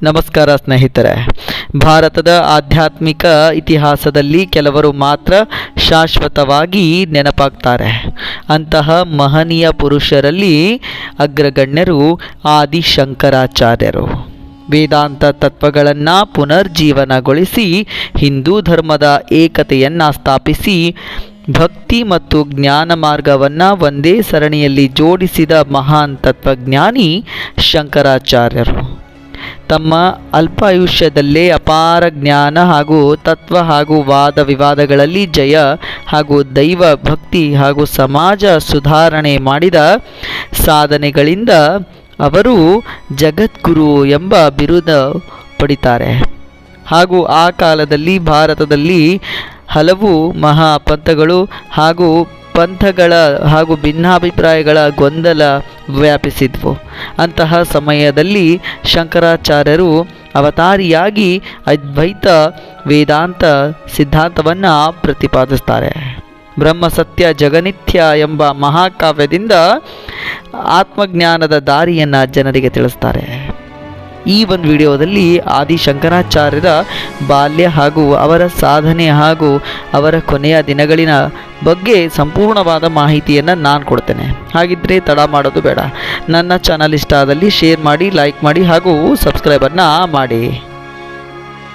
ನಮಸ್ಕಾರ ಸ್ನೇಹಿತರೆ. ಭಾರತದ ಆಧ್ಯಾತ್ಮಿಕ ಇತಿಹಾಸದಲ್ಲಿ ಕೆಲವರು ಮಾತ್ರ ಶಾಶ್ವತವಾಗಿ ನೆನಪಾಗ್ತಾರೆ. ಅಂತಹ ಮಹನೀಯ ಪುರುಷರಲ್ಲಿ ಅಗ್ರಗಣ್ಯರು ಆದಿ ಶಂಕರಾಚಾರ್ಯರು. ವೇದಾಂತ ತತ್ವಗಳನ್ನು ಪುನರ್ಜೀವನಗೊಳಿಸಿ ಹಿಂದೂ ಧರ್ಮದ ಏಕತೆಯನ್ನು ಸ್ಥಾಪಿಸಿ ಭಕ್ತಿ ಮತ್ತು ಜ್ಞಾನ ಮಾರ್ಗವನ್ನು ಒಂದೇ ಸರಣಿಯಲ್ಲಿ ಜೋಡಿಸಿದ ಮಹಾನ್ ತತ್ವಜ್ಞಾನಿ ಶಂಕರಾಚಾರ್ಯರು. ತಮ್ಮ ಅಲ್ಪಾಯುಷ್ಯದಲ್ಲೇ ಅಪಾರ ಜ್ಞಾನ ಹಾಗೂ ತತ್ವ ಹಾಗೂ ವಾದ ವಿವಾದಗಳಲ್ಲಿ ಜಯ ಹಾಗೂ ದೈವ ಭಕ್ತಿ ಹಾಗೂ ಸಮಾಜ ಸುಧಾರಣೆ ಮಾಡಿದ ಸಾಧನೆಗಳಿಂದ ಅವರು ಜಗದ್ಗುರು ಎಂಬ ಬಿರುದ ಪಡಿತಾರೆ. ಹಾಗೂ ಆ ಕಾಲದಲ್ಲಿ ಭಾರತದಲ್ಲಿ ಹಲವು ಮಹಾಪಂಥಗಳು ಹಾಗೂ ಪಂಥಗಳ ಹಾಗೂ ಭಿನ್ನಾಭಿಪ್ರಾಯಗಳ ಗೊಂದಲ ವ್ಯಾಪಿಸಿದ್ವು. ಅಂತಹ ಸಮಯದಲ್ಲಿ ಶಂಕರಾಚಾರ್ಯರು ಅವತಾರಿಯಾಗಿ ಅದ್ವೈತ ವೇದಾಂತ ಸಿದ್ಧಾಂತವನ್ನು ಪ್ರತಿಪಾದಿಸ್ತಾರೆ. ಬ್ರಹ್ಮಸತ್ಯ ಜಗನಿತ್ಯ ಎಂಬ ಮಹಾಕಾವ್ಯದಿಂದ ಆತ್ಮಜ್ಞಾನದ ದಾರಿಯನ್ನು ಜನರಿಗೆ ತಿಳಿಸ್ತಾರೆ. ಈ ಒಂದು ವಿಡಿಯೋದಲ್ಲಿ ಆದಿ ಶಂಕರಾಚಾರ್ಯರ ಬಾಲ್ಯ ಹಾಗೂ ಅವರ ಸಾಧನೆ ಹಾಗೂ ಅವರ ಕೊನೆಯ ದಿನಗಳಿನ ಬಗ್ಗೆ ಸಂಪೂರ್ಣವಾದ ಮಾಹಿತಿಯನ್ನು ನಾನು ಕೊಡ್ತೇನೆ. ಹಾಗಿದ್ದರೆ ತಡ ಮಾಡೋದು ಬೇಡ. ನನ್ನ ಚಾನಲ್ ಇಷ್ಟ ಆದಲ್ಲಿ ಶೇರ್ ಮಾಡಿ, ಲೈಕ್ ಮಾಡಿ ಹಾಗೂ ಸಬ್ಸ್ಕ್ರೈಬನ್ನು ಮಾಡಿ.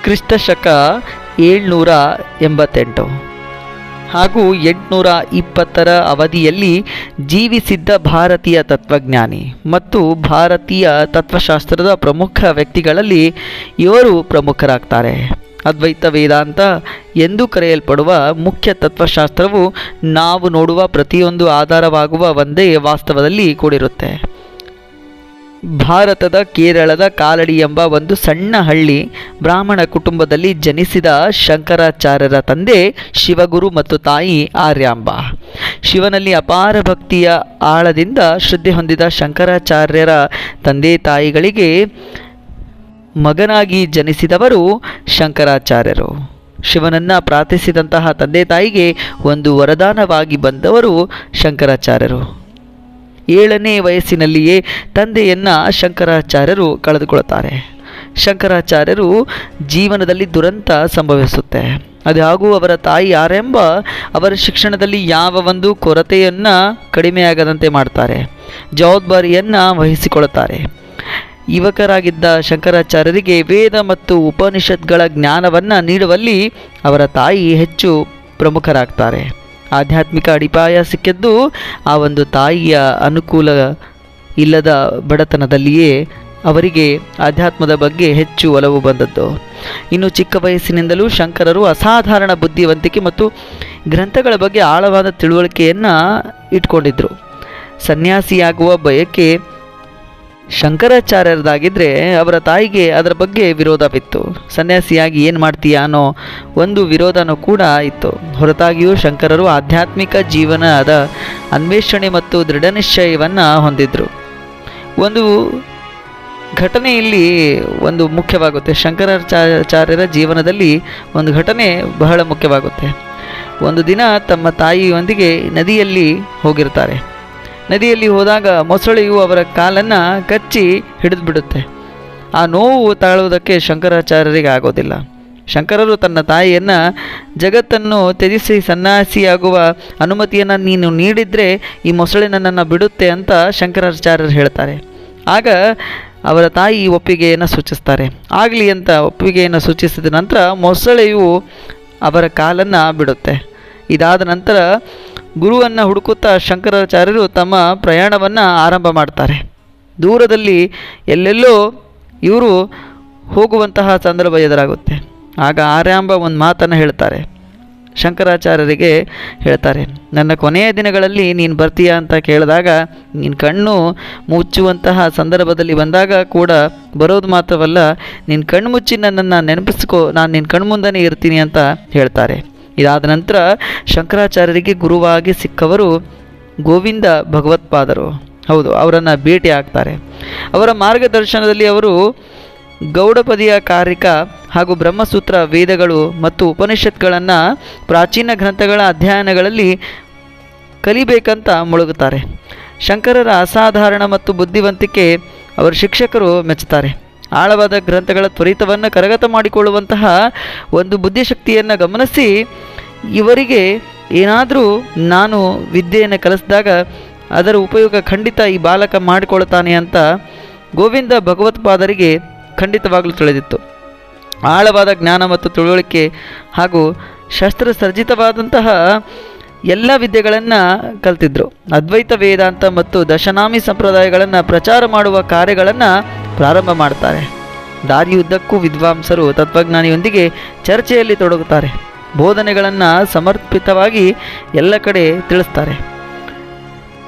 ಕ್ರಿಸ್ತಶಕ 788 ಹಾಗೂ 820 ಅವಧಿಯಲ್ಲಿ ಜೀವಿಸಿದ್ದ ಭಾರತೀಯ ತತ್ವಜ್ಞಾನಿ ಮತ್ತು ಭಾರತೀಯ ತತ್ವಶಾಸ್ತ್ರದ ಪ್ರಮುಖ ವ್ಯಕ್ತಿಗಳಲ್ಲಿ ಇವರು ಪ್ರಮುಖರಾಗ್ತಾರೆ. ಅದ್ವೈತ ವೇದಾಂತ ಎಂದು ಕರೆಯಲ್ಪಡುವ ಮುಖ್ಯ ತತ್ವಶಾಸ್ತ್ರವು ನಾವು ನೋಡುವ ಪ್ರತಿಯೊಂದು ಆಧಾರವಾಗುವ ಒಂದೇ ವಾಸ್ತವದಲ್ಲಿ ಕೂಡಿರುತ್ತೆ. ಭಾರತದ ಕೇರಳದ ಕಾಲಡಿ ಎಂಬ ಒಂದು ಸಣ್ಣ ಹಳ್ಳಿ ಬ್ರಾಹ್ಮಣ ಕುಟುಂಬದಲ್ಲಿ ಜನಿಸಿದ ಶಂಕರಾಚಾರ್ಯರ ತಂದೆ ಶಿವಗುರು ಮತ್ತು ತಾಯಿ ಆರ್ಯಾಂಬ. ಶಿವನಲ್ಲಿ ಅಪಾರ ಭಕ್ತಿಯ ಆಳದಿಂದ ಶ್ರದ್ಧೆ ಹೊಂದಿದ ಶಂಕರಾಚಾರ್ಯರ ತಂದೆ ತಾಯಿಗಳಿಗೆ ಮಗನಾಗಿ ಜನಿಸಿದವರು ಶಂಕರಾಚಾರ್ಯರು. ಶಿವನನ್ನು ಪ್ರಾರ್ಥಿಸಿದಂತಹ ತಂದೆ ತಾಯಿಗೆ ಒಂದು ವರದಾನವಾಗಿ ಬಂದವರು ಶಂಕರಾಚಾರ್ಯರು. 7ನೇ ವಯಸ್ಸಿನಲ್ಲಿಯೇ ತಂದೆಯನ್ನು ಶಂಕರಾಚಾರ್ಯರು ಕಳೆದುಕೊಳ್ಳುತ್ತಾರೆ. ಶಂಕರಾಚಾರ್ಯರು ಜೀವನದಲ್ಲಿ ದುರಂತ ಸಂಭವಿಸುತ್ತೆ. ಅದು ಹಾಗೂ ಅವರ ತಾಯಿ ಆರ್ಯಾಂಬ ಅವರ ಶಿಕ್ಷಣದಲ್ಲಿ ಯಾವ ಒಂದು ಕೊರತೆಯನ್ನು ಕಡಿಮೆಯಾಗದಂತೆ ಮಾಡ್ತಾರೆ, ಜವಾಬ್ದಾರಿಯನ್ನು ವಹಿಸಿಕೊಳ್ಳುತ್ತಾರೆ. ಯುವಕರಾಗಿದ್ದ ಶಂಕರಾಚಾರ್ಯರಿಗೆ ವೇದ ಮತ್ತು ಉಪನಿಷತ್ಗಳ ಜ್ಞಾನವನ್ನು ನೀಡುವಲ್ಲಿ ಅವರ ತಾಯಿ ಹೆಚ್ಚು ಪ್ರಮುಖರಾಗ್ತಾರೆ. ಆಧ್ಯಾತ್ಮಿಕ ಅಡಿಪಾಯ ಸಿಕ್ಕಿದ್ದು ಆ ಒಂದು ತಾಯಿಯ ಅನುಕೂಲ ಇಲ್ಲದ ಬಡತನದಲ್ಲಿಯೇ ಅವರಿಗೆ ಆಧ್ಯಾತ್ಮದ ಬಗ್ಗೆ ಹೆಚ್ಚು ಒಲವು ಬಂದದ್ದು. ಇನ್ನು ಚಿಕ್ಕ ವಯಸ್ಸಿನಿಂದಲೂ ಶಂಕರರು ಅಸಾಧಾರಣ ಬುದ್ಧಿವಂತಿಕೆ ಮತ್ತು ಗ್ರಂಥಗಳ ಬಗ್ಗೆ ಆಳವಾದ ತಿಳುವಳಿಕೆಯನ್ನು ಇಟ್ಕೊಂಡಿದ್ದರು. ಸನ್ಯಾಸಿಯಾಗುವ ಬಯಕೆ ಶಂಕರಾಚಾರ್ಯರದಾಗಿದ್ದರೆ ಅವರ ತಾಯಿಗೆ ಅದರ ಬಗ್ಗೆ ವಿರೋಧವಿತ್ತು. ಸನ್ಯಾಸಿಯಾಗಿ ಏನು ಮಾಡ್ತೀಯ ಅನ್ನೋ ಒಂದು ವಿರೋಧನೂ ಕೂಡ ಇತ್ತು. ಹೊರತಾಗಿಯೂ ಶಂಕರರು ಆಧ್ಯಾತ್ಮಿಕ ಜೀವನದ ಅನ್ವೇಷಣೆ ಮತ್ತು ದೃಢ ನಿಶ್ಚಯವನ್ನು ಹೊಂದಿದ್ದರು. ಒಂದು ಘಟನೆ ಇಲ್ಲಿ ಒಂದು ಮುಖ್ಯವಾಗುತ್ತೆ. ಶಂಕರಾಚಾರ್ಯರ ಜೀವನದಲ್ಲಿ ಒಂದು ಘಟನೆ ಬಹಳ ಮುಖ್ಯವಾಗುತ್ತೆ. ಒಂದು ದಿನ ತಮ್ಮ ತಾಯಿಯೊಂದಿಗೆ ನದಿಯಲ್ಲಿ ಹೋಗಿರ್ತಾರೆ. ನದಿಯಲ್ಲಿ ಹೋದಾಗ ಮೊಸಳೆಯು ಅವರ ಕಾಲನ್ನು ಕಚ್ಚಿ ಹಿಡಿದು ಬಿಡುತ್ತೆ. ಆ ನೋವು ತಾಳುವುದಕ್ಕೆ ಶಂಕರಾಚಾರ್ಯರಿಗೆ ಆಗೋದಿಲ್ಲ. ಶಂಕರರು ತನ್ನ ತಾಯಿಯನ್ನು ಜಗತ್ತನ್ನು ತ್ಯಜಿಸಿ ಸನ್ಯಾಸಿಯಾಗುವ ಅನುಮತಿಯನ್ನು ನೀನು ನೀಡಿದರೆ ಈ ಮೊಸಳೆ ನನ್ನನ್ನು ಬಿಡುತ್ತೆ ಅಂತ ಶಂಕರಾಚಾರ್ಯರು ಹೇಳ್ತಾರೆ. ಆಗ ಅವರ ತಾಯಿ ಒಪ್ಪಿಗೆಯನ್ನು ಸೂಚಿಸ್ತಾರೆ. ಆಗಲಿ ಅಂತ ಒಪ್ಪಿಗೆಯನ್ನು ಸೂಚಿಸಿದ ನಂತರ ಮೊಸಳೆಯು ಅವರ ಕಾಲನ್ನು ಬಿಡುತ್ತೆ. ಇದಾದ ನಂತರ ಗುರುವನ್ನು ಹುಡುಕುತ್ತಾ ಶಂಕರಾಚಾರ್ಯರು ತಮ್ಮ ಪ್ರಯಾಣವನ್ನು ಆರಂಭ ಮಾಡ್ತಾರೆ. ದೂರದಲ್ಲಿ ಎಲ್ಲೆಲ್ಲೋ ಇವರು ಹೋಗುವಂತಹ ಸಂದರ್ಭ ಎದುರಾಗುತ್ತೆ. ಆಗ ಆರ್ಯಾಂಬ ಒಂದು ಮಾತನ್ನು ಹೇಳ್ತಾರೆ. ಶಂಕರಾಚಾರ್ಯರಿಗೆ ಹೇಳ್ತಾರೆ, ನನ್ನ ಕೊನೆಯ ದಿನಗಳಲ್ಲಿ ನೀನು ಬರ್ತೀಯಾ ಅಂತ ಕೇಳಿದಾಗ ನೀನು ಕಣ್ಣು ಮುಚ್ಚುವಂತಹ ಸಂದರ್ಭದಲ್ಲಿ ಬಂದಾಗ ಕೂಡ ಬರೋದು ಮಾತ್ರವಲ್ಲ, ನೀನು ಕಣ್ಣು ಮುಚ್ಚಿ ನನ್ನನ್ನು ನೆನಪಿಸ್ಕೋ, ನಾನು ನಿನ್ನ ಕಣ್ಮುಂದನೇ ಇರ್ತೀನಿ ಅಂತ ಹೇಳ್ತಾರೆ. ಇದಾದ ನಂತರ ಶಂಕರಾಚಾರ್ಯರಿಗೆ ಗುರುವಾಗಿ ಸಿಕ್ಕವರು ಗೋವಿಂದ ಭಗವತ್ಪಾದರು. ಹೌದು, ಅವರನ್ನು ಭೇಟಿ ಆಗ್ತಾರೆ. ಅವರ ಮಾರ್ಗದರ್ಶನದಲ್ಲಿ ಅವರು ಗೌಡಪದಿಯ ಕಾರಿಕ ಹಾಗೂ ಬ್ರಹ್ಮಸೂತ್ರ ವೇದಗಳು ಮತ್ತು ಉಪನಿಷತ್ಗಳನ್ನು ಪ್ರಾಚೀನ ಗ್ರಂಥಗಳ ಅಧ್ಯಯನಗಳಲ್ಲಿ ಕಲಿಬೇಕಂತ ಮುಳುಗುತ್ತಾರೆ. ಶಂಕರರ ಅಸಾಧಾರಣ ಮತ್ತು ಬುದ್ಧಿವಂತಿಕೆ ಅವರ ಶಿಕ್ಷಕರು ಮೆಚ್ಚುತ್ತಾರೆ. ಆಳವಾದ ಗ್ರಂಥಗಳ ತ್ವರಿತವನ್ನು ಕರಗತ ಮಾಡಿಕೊಳ್ಳುವಂತಹ ಒಂದು ಬುದ್ಧಿಶಕ್ತಿಯನ್ನು ಗಮನಿಸಿ ಇವರಿಗೆ ಏನಾದರೂ ನಾನು ವಿದ್ಯೆಯನ್ನು ಕಲಿಸಿದಾಗ ಅದರ ಉಪಯೋಗ ಖಂಡಿತ ಈ ಬಾಲಕ ಮಾಡಿಕೊಳ್ತಾನೆ ಅಂತ ಗೋವಿಂದ ಭಗವತ್ಪಾದರಿಗೆ ಖಂಡಿತವಾಗಲೂ ತಿಳಿದಿತ್ತು. ಆಳವಾದ ಜ್ಞಾನ ಮತ್ತು ತಿಳುವಳಿಕೆ ಹಾಗೂ ಶಸ್ತ್ರಸರ್ಜಿತವಾದಂತಹ ಎಲ್ಲ ವಿದ್ಯೆಗಳನ್ನು ಕಲ್ತಿದ್ರು. ಅದ್ವೈತ ವೇದಾಂತ ಮತ್ತು ದಶನಾಮಿ ಸಂಪ್ರದಾಯಗಳನ್ನು ಪ್ರಚಾರ ಮಾಡುವ ಕಾರ್ಯಗಳನ್ನು ಪ್ರಾರಂಭ ಮಾಡ್ತಾರೆ. ದಾರಿಯುದ್ದಕ್ಕೂ ವಿದ್ವಾಂಸರು ತತ್ವಜ್ಞಾನಿಯೊಂದಿಗೆ ಚರ್ಚೆಯಲ್ಲಿ ತೊಡಗುತ್ತಾರೆ. ಬೋಧನೆಗಳನ್ನು ಸಮರ್ಪಿತವಾಗಿ ಎಲ್ಲ ಕಡೆ ತಿಳಿಸ್ತಾರೆ.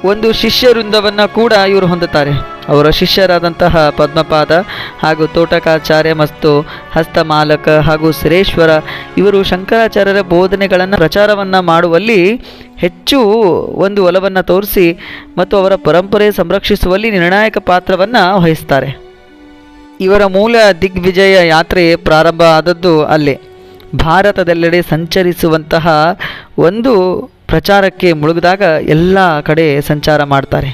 ಒಂದು ಶಿಷ್ಯ ವೃಂದವನ್ನು ಕೂಡ ಇವರು ಹೊಂದುತ್ತಾರೆ. ಅವರ ಶಿಷ್ಯರಾದಂತಹ ಪದ್ಮಪಾದ ಹಾಗೂ ತೋಟಕಾಚಾರ್ಯ ಮತ್ತು ಹಸ್ತಮಾಲಕ ಹಾಗೂ ಸುರೇಶ್ವರ ಇವರು ಶಂಕರಾಚಾರ್ಯರ ಬೋಧನೆಗಳನ್ನು ಪ್ರಚಾರವನ್ನು ಮಾಡುವಲ್ಲಿ ಹೆಚ್ಚು ಒಂದು ಒಲವನ್ನು ತೋರಿಸಿ ಮತ್ತು ಅವರ ಪರಂಪರೆ ಸಂರಕ್ಷಿಸುವಲ್ಲಿ ನಿರ್ಣಾಯಕ ಪಾತ್ರವನ್ನು ವಹಿಸ್ತಾರೆ. ಇವರ ಮೂಲ ದಿಗ್ವಿಜಯ ಯಾತ್ರೆ ಪ್ರಾರಂಭ ಆದದ್ದು ಅಲ್ಲೇ. ಭಾರತದೆಲ್ಲೆಡೆ ಸಂಚರಿಸುವಂತಹ ಒಂದು ಪ್ರಚಾರಕ್ಕೆ ಮುಳುಗಿದಾಗ ಎಲ್ಲ ಕಡೆ ಸಂಚಾರ ಮಾಡ್ತಾರೆ.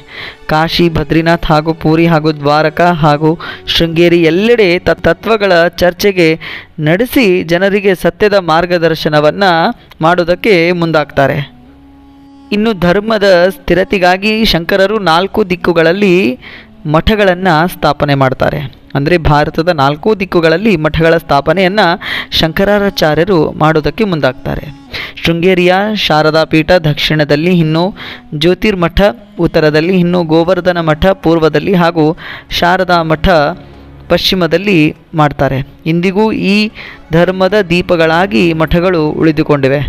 ಕಾಶಿ, ಬದ್ರಿನಾಥ್ ಹಾಗೂ ಪೂರಿ ಹಾಗೂ ದ್ವಾರಕಾ ಹಾಗೂ ಶೃಂಗೇರಿ ಎಲ್ಲೆಡೆ ತತ್ವಗಳ ಚರ್ಚೆಗೆ ನಡೆಸಿ ಜನರಿಗೆ ಸತ್ಯದ ಮಾರ್ಗದರ್ಶನವನ್ನು ಮಾಡೋದಕ್ಕೆ ಮುಂದಾಗ್ತಾರೆ. ಇನ್ನು ಧರ್ಮದ ಸ್ಥಿರತೆಗಾಗಿ ಶಂಕರರು 4 ದಿಕ್ಕುಗಳಲ್ಲಿ ಮಠಗಳನ್ನು ಸ್ಥಾಪನೆ ಮಾಡ್ತಾರೆ. ಅಂದರೆ ಭಾರತದ 4 ದಿಕ್ಕುಗಳಲ್ಲಿ ಮಠಗಳ ಸ್ಥಾಪನೆಯನ್ನು ಶಂಕರಾಚಾರ್ಯರು ಮಾಡೋದಕ್ಕೆ ಮುಂದಾಗ್ತಾರೆ. ಶೃಂಗೇರಿಯ ಶಾರದಾ ಪೀಠ ದಕ್ಷಿಣದಲ್ಲಿ, ಇನ್ನು ಜ್ಯೋತಿರ್ಮಠ ಉತ್ತರದಲ್ಲಿ, ಇನ್ನು ಗೋವರ್ಧನ ಮಠ ಪೂರ್ವದಲ್ಲಿ ಹಾಗೂ ಶಾರದಾ ಮಠ ಪಶ್ಚಿಮದಲ್ಲಿ ಮಾಡ್ತಾರೆ. ಇಂದಿಗೂ ಈ ಧರ್ಮದ ದೀಪಗಳಾಗಿ ಮಠಗಳು ಉಳಿದುಕೊಂಡಿವೆ.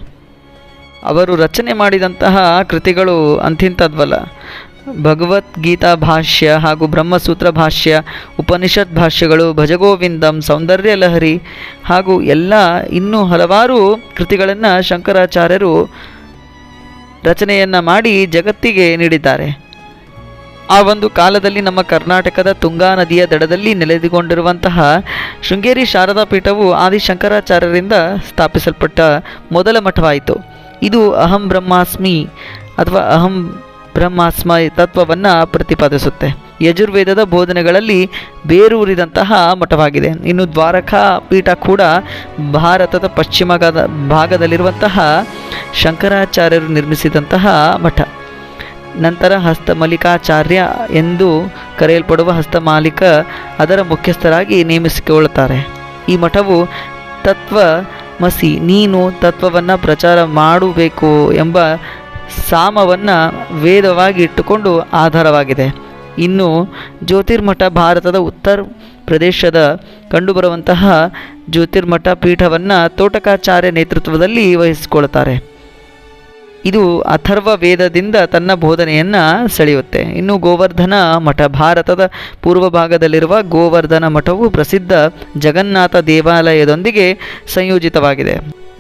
ಅವರು ರಚನೆ ಮಾಡಿದಂತಹ ಕೃತಿಗಳು ಅಂತಿಂಥದ್ವಲ್ಲ. ಭಗವದ್ಗೀತಾ ಭಾಷ್ಯ ಹಾಗೂ ಬ್ರಹ್ಮಸೂತ್ರ ಭಾಷ್ಯ, ಉಪನಿಷತ್ ಭಾಷ್ಯಗಳು, ಭಜಗೋವಿಂದಂ, ಸೌಂದರ್ಯ ಲಹರಿ ಹಾಗೂ ಎಲ್ಲ ಇನ್ನೂ ಹಲವಾರು ಕೃತಿಗಳನ್ನು ಶಂಕರಾಚಾರ್ಯರು ರಚನೆಯನ್ನು ಮಾಡಿ ಜಗತ್ತಿಗೆ ನೀಡಿದ್ದಾರೆ. ಆ ಒಂದು ಕಾಲದಲ್ಲಿ ನಮ್ಮ ಕರ್ನಾಟಕದ ತುಂಗಾ ನದಿಯ ದಡದಲ್ಲಿ ನೆಲೆಗೊಂಡಿರುವಂತಹ ಶೃಂಗೇರಿ ಶಾರದಾ ಪೀಠವು ಆದಿಶಂಕರಾಚಾರ್ಯರಿಂದ ಸ್ಥಾಪಿಸಲ್ಪಟ್ಟ ಮೊದಲ ಮಠವಾಯಿತು. ಇದು ಅಹಂ ಬ್ರಹ್ಮಾಸ್ಮಿ ಅಥವಾ ಅಹಂ ಬ್ರಹ್ಮಾಸ್ಮ ತತ್ವವನ್ನು ಪ್ರತಿಪಾದಿಸುತ್ತೆ. ಯಜುರ್ವೇದದ ಬೋಧನೆಗಳಲ್ಲಿ ಬೇರೂರಿದಂತಹ ಮಠವಾಗಿದೆ. ಇನ್ನು ದ್ವಾರಕಾ ಪೀಠ ಕೂಡ ಭಾರತದ ಪಶ್ಚಿಮ ಭಾಗದಲ್ಲಿರುವಂತಹ ಶಂಕರಾಚಾರ್ಯರು ನಿರ್ಮಿಸಿದಂತಹ ಮಠ. ನಂತರ ಹಸ್ತಮಾಲಿಕಾಚಾರ್ಯ ಎಂದು ಕರೆಯಲ್ಪಡುವ ಹಸ್ತಮಾಲಿಕ ಅದರ ಮುಖ್ಯಸ್ಥರಾಗಿ ನೇಮಿಸಿಕೊಳ್ಳುತ್ತಾರೆ. ಈ ಮಠವು ತತ್ವಮಸಿ, ನೀನು ತತ್ವವನ್ನು ಪ್ರಚಾರ ಮಾಡಬೇಕು ಎಂಬ ಸಾಮವನ್ನು ವೇದವಾಗಿ ಇಟ್ಟುಕೊಂಡು ಆಧಾರವಾಗಿದೆ. ಇನ್ನು ಜ್ಯೋತಿರ್ಮಠ ಭಾರತದ ಉತ್ತರ ಪ್ರದೇಶದ ಕಂಡುಬರುವಂತಹ ಜ್ಯೋತಿರ್ಮಠ ಪೀಠವನ್ನು ತೋಟಕಾಚಾರ್ಯ ನೇತೃತ್ವದಲ್ಲಿ ವಹಿಸಿಕೊಳ್ತಾರೆ. ಇದು ಅಥರ್ವ ವೇದದಿಂದ ತನ್ನ ಬೋಧನೆಯನ್ನು ಸೆಳೆಯುತ್ತೆ. ಇನ್ನು ಗೋವರ್ಧನ ಮಠ ಭಾರತದ ಪೂರ್ವ ಭಾಗದಲ್ಲಿರುವ ಗೋವರ್ಧನ ಮಠವು ಪ್ರಸಿದ್ಧ ಜಗನ್ನಾಥ ದೇವಾಲಯದೊಂದಿಗೆ ಸಂಯೋಜಿತವಾಗಿದೆ.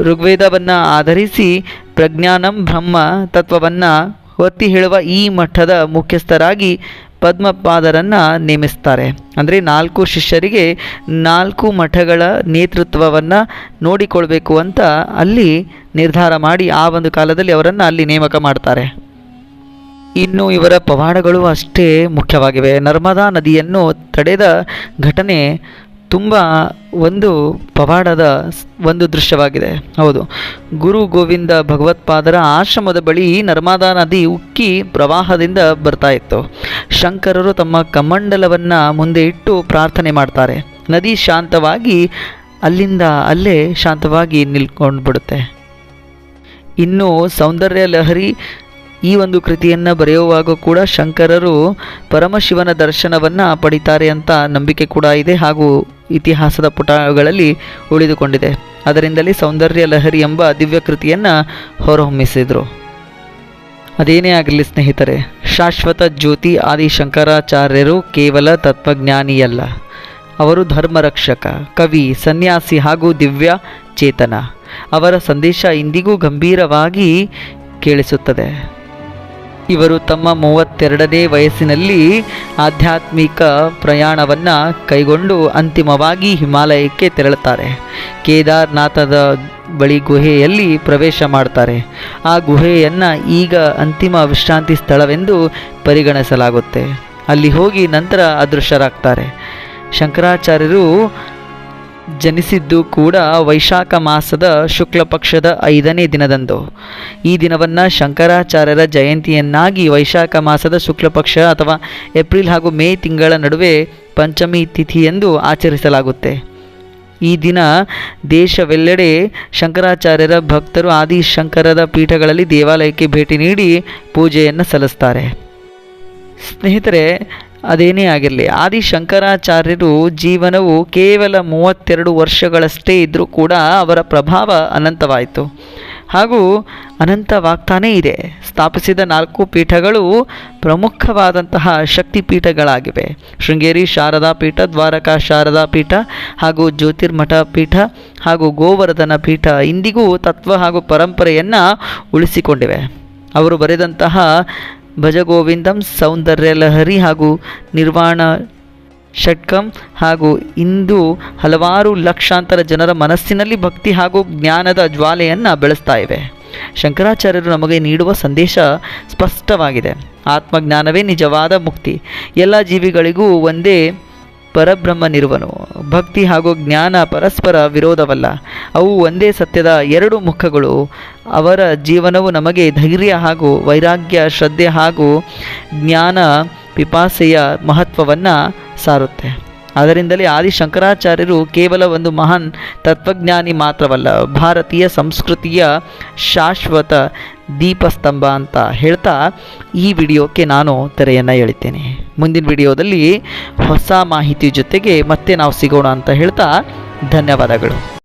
ಋಗ್ವೇದವನ್ನು ಆಧರಿಸಿ ಪ್ರಜ್ಞಾನಂ ಬ್ರಹ್ಮ ತತ್ವವನ್ನು ಒತ್ತಿ ಹೇಳುವ ಈ ಮಠದ ಮುಖ್ಯಸ್ಥರಾಗಿ ಪದ್ಮಪಾದರನ್ನು ನೇಮಿಸ್ತಾರೆ. ಅಂದರೆ 4 ಶಿಷ್ಯರಿಗೆ 4 ಮಠಗಳ ನೇತೃತ್ವವನ್ನು ನೋಡಿಕೊಳ್ಬೇಕು ಅಂತ ಅಲ್ಲಿ ನಿರ್ಧಾರ ಮಾಡಿ ಆ ಒಂದು ಕಾಲದಲ್ಲಿ ಅವರನ್ನು ಅಲ್ಲಿ ನೇಮಕ ಮಾಡ್ತಾರೆ. ಇನ್ನು ಇವರ ಪವಾಡಗಳು ಅಷ್ಟೇ ಮುಖ್ಯವಾಗಿವೆ. ನರ್ಮದಾ ನದಿಯನ್ನು ತಡೆದ ಘಟನೆ ತುಂಬ ಒಂದು ಪವಾಡದ ಒಂದು ದೃಶ್ಯವಾಗಿದೆ. ಹೌದು, ಗುರು ಗೋವಿಂದ ಭಗವತ್ಪಾದರ ಆಶ್ರಮದ ಬಳಿ ನರ್ಮದಾ ನದಿ ಉಕ್ಕಿ ಪ್ರವಾಹದಿಂದ ಬರ್ತಾ ಇತ್ತು. ಶಂಕರರು ತಮ್ಮ ಕಮಂಡಲವನ್ನು ಮುಂದೆ ಇಟ್ಟು ಪ್ರಾರ್ಥನೆ ಮಾಡ್ತಾರೆ. ನದಿ ಶಾಂತವಾಗಿ ಅಲ್ಲಿಂದ ಅಲ್ಲೇ ಶಾಂತವಾಗಿ ನಿಲ್ಕೊಂಡು ಬಿಡುತ್ತೆ. ಇನ್ನು ಸೌಂದರ್ಯ ಲಹರಿ ಈ ಒಂದು ಕೃತಿಯನ್ನು ಬರೆಯುವಾಗ ಕೂಡ ಶಂಕರರು ಪರಮಶಿವನ ದರ್ಶನವನ್ನು ಪಡಿತಾರೆ ಅಂತ ನಂಬಿಕೆ ಕೂಡ ಇದೆ ಹಾಗೂ ಇತಿಹಾಸದ ಪುಟಗಳಲ್ಲಿ ಉಳಿದುಕೊಂಡಿದೆ. ಅದರಿಂದಲೇ ಸೌಂದರ್ಯ ಲಹರಿ ಎಂಬ ದಿವ್ಯ ಕೃತಿಯನ್ನು ಹೊರಹೊಮ್ಮಿಸಿದರು. ಅದೇನೇ ಆಗಲಿ ಸ್ನೇಹಿತರೆ, ಶಾಶ್ವತ ಜ್ಯೋತಿ ಆದಿಶಂಕರಾಚಾರ್ಯರು ಕೇವಲ ತತ್ವಜ್ಞಾನಿಯಲ್ಲ, ಅವರು ಧರ್ಮರಕ್ಷಕ, ಕವಿ, ಸನ್ಯಾಸಿ ಹಾಗೂ ದಿವ್ಯ ಚೇತನ. ಅವರ ಸಂದೇಶ ಇಂದಿಗೂ ಗಂಭೀರವಾಗಿ ಕೇಳಿಸುತ್ತದೆ. ಇವರು ತಮ್ಮ 32ನೇ ವಯಸ್ಸಿನಲ್ಲಿ ಆಧ್ಯಾತ್ಮಿಕ ಪ್ರಯಾಣವನ್ನು ಕೈಗೊಂಡು ಅಂತಿಮವಾಗಿ ಹಿಮಾಲಯಕ್ಕೆ ತೆರಳುತ್ತಾರೆ. ಕೇದಾರನಾಥದ ಬಳಿ ಗುಹೆಯಲ್ಲಿ ಪ್ರವೇಶ ಮಾಡ್ತಾರೆ. ಆ ಗುಹೆಯನ್ನು ಈಗ ಅಂತಿಮ ವಿಶ್ರಾಂತಿ ಸ್ಥಳವೆಂದು ಪರಿಗಣಿಸಲಾಗುತ್ತೆ. ಅಲ್ಲಿ ಹೋಗಿ ನಂತರ ಅದೃಶ್ಯರಾಗ್ತಾರೆ. ಶಂಕರಾಚಾರ್ಯರು ಜನಿಸಿದ್ದು ಕೂಡ ವೈಶಾಖ ಮಾಸದ ಶುಕ್ಲ ಪಕ್ಷದ 5ನೇ ದಿನದಂದು. ಈ ದಿನವನ್ನು ಶಂಕರಾಚಾರ್ಯರ ಜಯಂತಿಯನ್ನಾಗಿ ವೈಶಾಖ ಮಾಸದ ಶುಕ್ಲ ಪಕ್ಷ ಅಥವಾ ಏಪ್ರಿಲ್ ಹಾಗೂ ಮೇ ತಿಂಗಳ ನಡುವೆ ಪಂಚಮಿ ತಿಥಿಯೆಂದು ಆಚರಿಸಲಾಗುತ್ತೆ. ಈ ದಿನ ದೇಶವೆಲ್ಲೆಡೆ ಶಂಕರಾಚಾರ್ಯರ ಭಕ್ತರು ಆದಿಶಂಕರದ ಪೀಠಗಳಲ್ಲಿ ದೇವಾಲಯಕ್ಕೆ ಭೇಟಿ ನೀಡಿ ಪೂಜೆಯನ್ನು ಸಲ್ಲಿಸ್ತಾರೆ. ಸ್ನೇಹಿತರೆ, ಅದೇನೇ ಆಗಿರಲಿ, ಆದಿಶಂಕರಾಚಾರ್ಯರು ಜೀವನವು ಕೇವಲ 32 ವರ್ಷಗಳಷ್ಟೇ ಇದ್ದರೂ ಕೂಡ ಅವರ ಪ್ರಭಾವ ಅನಂತವಾಯಿತು ಹಾಗೂ ಅನಂತವಾಗ್ತಾನೇ ಇದೆ. ಸ್ಥಾಪಿಸಿದ 4 ಪೀಠಗಳು ಪ್ರಮುಖವಾದಂತಹ ಶಕ್ತಿಪೀಠಗಳಾಗಿವೆ. ಶೃಂಗೇರಿ ಶಾರದಾ ಪೀಠ, ದ್ವಾರಕಾ ಶಾರದಾ ಪೀಠ ಹಾಗೂ ಜ್ಯೋತಿರ್ಮಠ ಪೀಠ ಹಾಗೂ ಗೋವರ್ಧನ ಪೀಠ ಇಂದಿಗೂ ತತ್ವ ಹಾಗೂ ಪರಂಪರೆಯನ್ನು ಉಳಿಸಿಕೊಂಡಿವೆ. ಅವರು ಬರೆದಂತಹ ಭಜಗೋವಿಂದಂ, ಸೌಂದರ್ಯ ಲಹರಿ ಹಾಗೂ ನಿರ್ವಾಣ ಷಟ್ಕಂ ಹಾಗೂ ಇಂದು ಹಲವಾರು ಲಕ್ಷಾಂತರ ಜನರ ಮನಸ್ಸಿನಲ್ಲಿ ಭಕ್ತಿ ಹಾಗೂ ಜ್ಞಾನದ ಜ್ವಾಲೆಯನ್ನು ಬೆಳೆಸ್ತಾ ಇವೆ. ಶಂಕರಾಚಾರ್ಯರು ನಮಗೆ ನೀಡುವ ಸಂದೇಶ ಸ್ಪಷ್ಟವಾಗಿದೆ. ಆತ್ಮಜ್ಞಾನವೇ ನಿಜವಾದ ಮುಕ್ತಿ. ಎಲ್ಲ ಜೀವಿಗಳಿಗೂ ಒಂದೇ ಪರಬ್ರಹ್ಮನಿರುವನು. ಭಕ್ತಿ ಹಾಗೂ ಜ್ಞಾನ ಪರಸ್ಪರ ವಿರೋಧವಲ್ಲ, ಅವು ಒಂದೇ ಸತ್ಯದ 2 ಮುಖಗಳು. ಅವರ ಜೀವನವು ನಮಗೆ ಧೈರ್ಯ ಹಾಗೂ ವೈರಾಗ್ಯ, ಶ್ರದ್ಧೆ ಹಾಗೂ ಜ್ಞಾನ ಪಿಪಾಸೆಯ ಮಹತ್ವವನ್ನು ಸಾರುತ್ತೆ. ಆದ್ದರಿಂದಲೇ ಆದಿಶಂಕರಾಚಾರ್ಯರು ಕೇವಲ ಒಂದು ಮಹಾನ್ ತತ್ವಜ್ಞಾನಿ ಮಾತ್ರವಲ್ಲ, ಭಾರತೀಯ ಸಂಸ್ಕೃತಿಯ ಶಾಶ್ವತ ದೀಪಸ್ತಂಭ ಅಂತ ಹೇಳ್ತಾ ಈ ವಿಡಿಯೋಕ್ಕೆ ನಾನು ತೆರೆಯನ್ನು ಎಳಿತೇನೆ. ಮುಂದಿನ ವಿಡಿಯೋದಲ್ಲಿ ಹೊಸ ಮಾಹಿತಿ ಜೊತೆಗೆ ಮತ್ತೆ ನಾವು ಸಿಗೋಣ ಅಂತ ಹೇಳ್ತಾ ಧನ್ಯವಾದಗಳು.